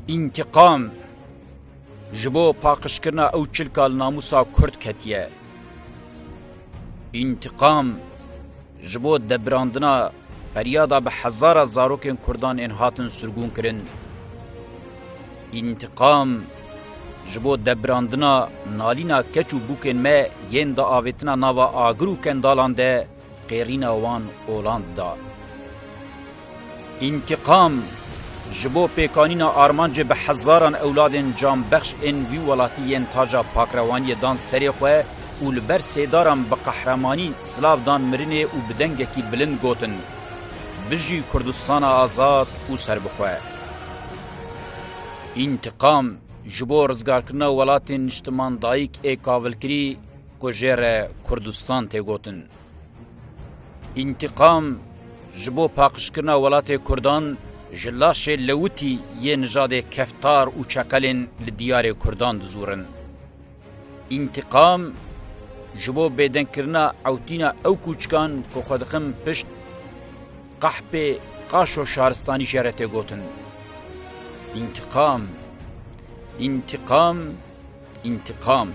انتقام جبو پاقشکرنا او چلکال ناموسا کرد کتیه. انتقام جبو دبراندنا فریادا به هزار زاروکن کردان انهاتن سرگون کرن. انتقام جبو دبراندنا نالینا کچو بوکن ما ین دا آویتنا ناوا آگرو کندالان ده قیرینا وان اولاند دا. انتقام جبو پیکانینا آرمانج به هزاران اولادن جام بخش ان وی ولاتین تاجا پاکروانی دان سری خواه و لبر سیدارم به قهرمانی سلاف دان مرینه و بدنگه کی بلند گوتن بجی کردستان آزاد و سر بخواه. انتقام جبو رزگار کرنا ولاتین نشتمان دایک ای کاولکری کجیر کردستان تی گوتن. انتقام جبو پاکش کرنا ولات کردان جلاش لوتی یه نژاد کفتار و چکلن لدیار کردان دزورن. انتقام جبو بیدن کرنا اوتینا او کوچکان که خودخم پشت قحب قاش و شهرستانی شهرته گوتن. انتقام انتقام انتقام